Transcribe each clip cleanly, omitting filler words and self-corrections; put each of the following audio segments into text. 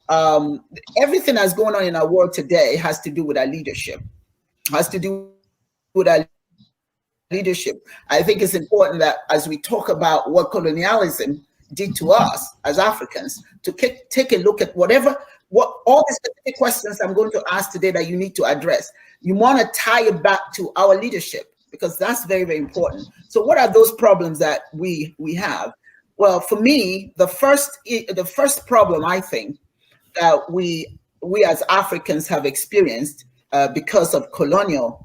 um, everything that's going on in our world today has to do with our leadership, has to do with our leadership. I think it's important that as we talk about what colonialism did to us as Africans, to take a look at what all the specific questions I'm going to ask today that you need to address. You want to tie it back to our leadership because that's very, very important. So what are those problems that we have? Well, for me, the first problem I think that we as Africans have experienced because of colonialism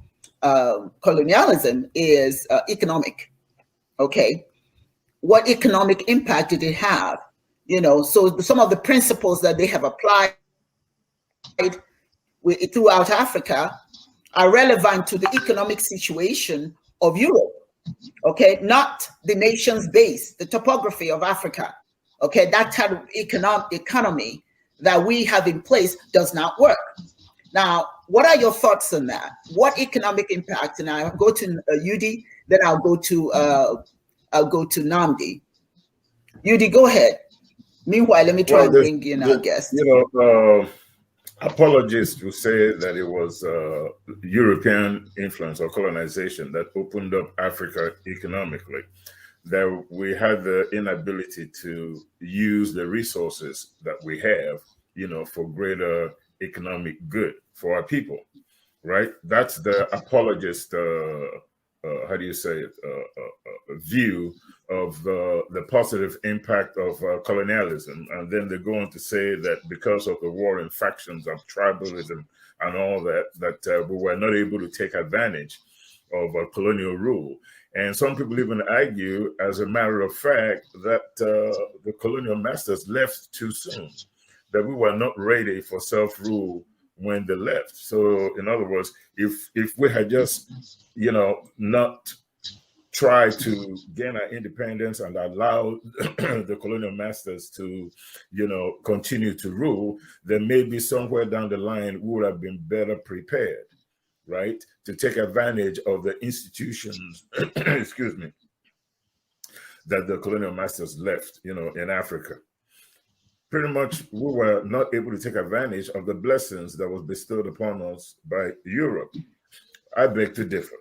is economic. Okay, what economic impact did it have? So some of the principles that they have applied throughout Africa are relevant to the economic situation of Europe. Okay, not the nation's base, the topography of Africa. Okay, that type of economy that we have in place does not work. Now, what are your thoughts on that? What economic impact? And I'll go to Udi, then I'll go to Namdi. Udi, go ahead. Meanwhile, let me try Well, and bring in our guest. apologists will say that it was European influence or colonization that opened up Africa economically, that we had the inability to use the resources that we have, for greater economic good for our people, right? That's the apologist, how do you say it, view of the positive impact of colonialism. And then they go on to say that because of the war and factions of tribalism and all that, we were not able to take advantage of colonial rule. And some people even argue, as a matter of fact, that the colonial masters left too soon, that we were not ready for self-rule when they left. So, in other words, if we had just, not try to gain our independence and allow the colonial masters to, continue to rule, then maybe somewhere down the line we would have been better prepared, right, to take advantage of the institutions, excuse me, that the colonial masters left, in Africa. Pretty much we were not able to take advantage of the blessings that was bestowed upon us by Europe. I beg to differ.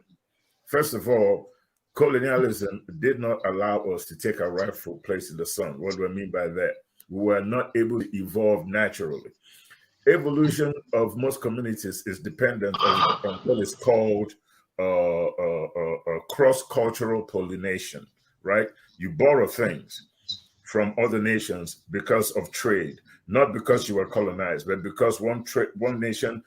First of all, colonialism did not allow us to take our rightful place in the sun. What do I mean by that? We were not able to evolve naturally. Evolution of most communities is dependent on what is called cross-cultural pollination, right? You borrow things from other nations because of trade, not because you were colonized, but because one nation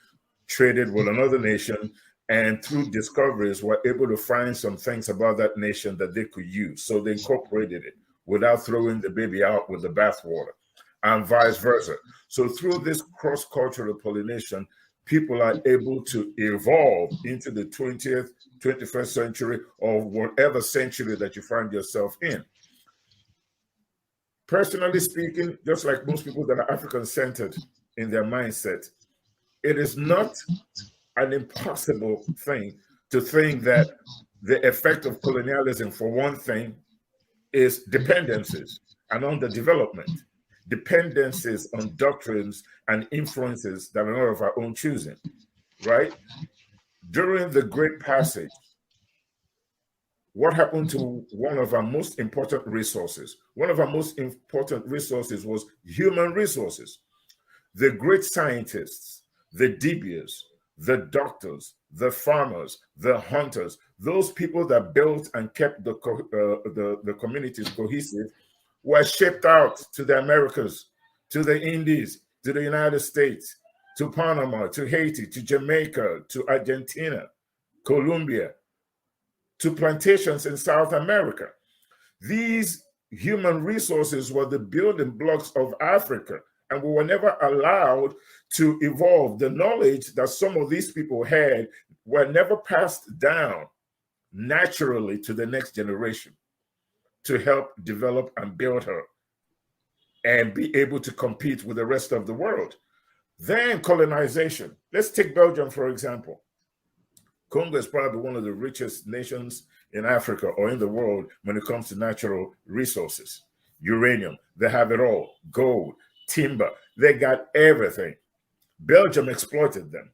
traded with another nation, and through discoveries were able to find some things about that nation that they could use. So they incorporated it without throwing the baby out with the bathwater, and vice versa. So through this cross-cultural pollination, people are able to evolve into the 20th, 21st century, or whatever century that you find yourself in. Personally speaking, just like most people that are African-centered in their mindset, it is not an impossible thing to think that the effect of colonialism, for one thing, is dependencies and underdevelopment, dependencies on doctrines and influences that are not of our own choosing, right? During the Great Passage, what happened to one of our most important resources? One of our most important resources was human resources. The great scientists, the Dibias, the doctors, the farmers, the hunters, those people that built and kept the communities cohesive, were shipped out to the Americas, to the Indies, to the United States, to Panama, to Haiti, to Jamaica, to Argentina, Colombia, to plantations in South America. These human resources were the building blocks of Africa, and we were never allowed to evolve. The knowledge that some of these people had were never passed down naturally to the next generation to help develop and build her and be able to compete with the rest of the world. Then colonization. Let's take Belgium, for example. Congo is probably one of the richest nations in Africa or in the world when it comes to natural resources. Uranium, they have it all. Gold, timber. They got everything. Belgium exploited them.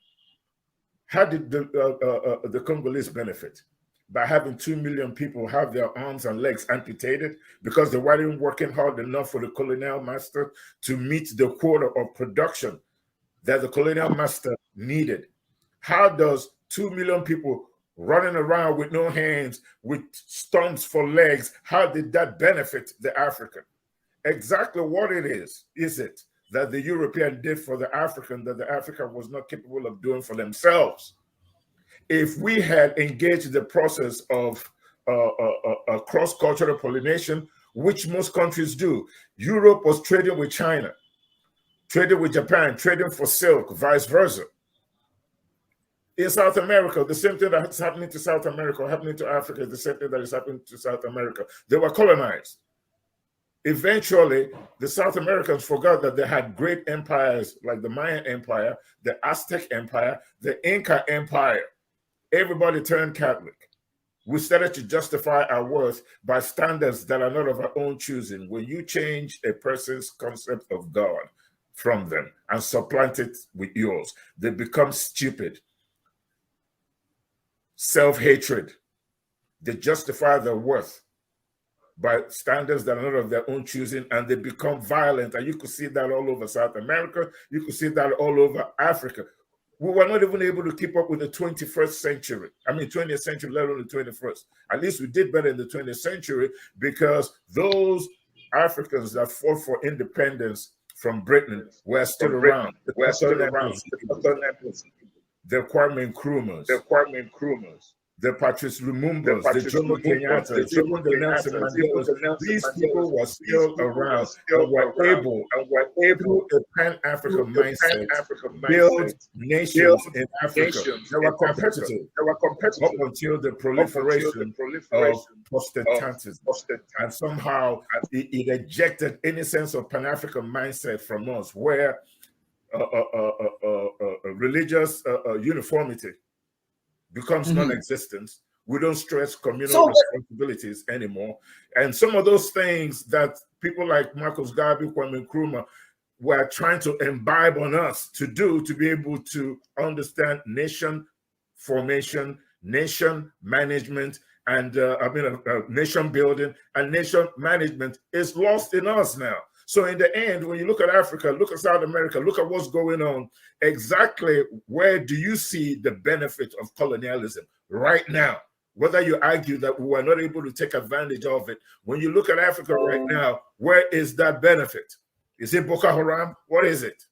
How did the Congolese benefit? By having 2 million people have their arms and legs amputated because they weren't working hard enough for the colonial master to meet the quota of production that the colonial master needed. How does 2 million people running around with no hands, with stumps for legs, how did that benefit the African? Exactly what it is it that the European did for the African that the African was not capable of doing for themselves? If we had engaged the process of cross-cultural pollination, which most countries do, Europe was trading with China, trading with Japan, trading for silk, vice versa. In South America, the same thing that's happening to South America, happening to Africa, is the same thing that is happening to South America. They were colonized. Eventually, the South Americans forgot that they had great empires like the Mayan Empire, the Aztec Empire, the Inca Empire. Everybody turned Catholic. We started to justify our worth by standards that are not of our own choosing. When you change a person's concept of God from them and supplant it with yours, they become stupid. Self-hatred. They justify their worth by standards that are not of their own choosing, and they become violent. And you could see that all over South America. You could see that all over Africa. We were not even able to keep up with the 21st century. I mean, 20th century, let alone the 21st. At least we did better in the 20th century because those Africans that fought for independence from Britain were still around. The Kwame Nkrumahs, the Patrice Lumumbas, the Jomo Kenyatta, even the Nelson Mandelas. These people were still around and were able, through a Pan-African mindset, build nations in Africa. They were competitive up until the proliferation of Protestantism. And somehow it ejected any sense of Pan-African mindset from us, where religious uniformity becomes non-existent. We don't stress communal responsibilities anymore. And some of those things that people like Marcus Garvey, Kwame Nkrumah were trying to imbibe on us to do, to be able to understand nation formation, nation management, and nation building and nation management is lost in us now. So in the end, when you look at Africa, look at South America, look at what's going on, exactly where do you see the benefit of colonialism right now? Whether you argue that we were not able to take advantage of it, when you look at Africa right now, where is that benefit? Is it Boko Haram? What is it?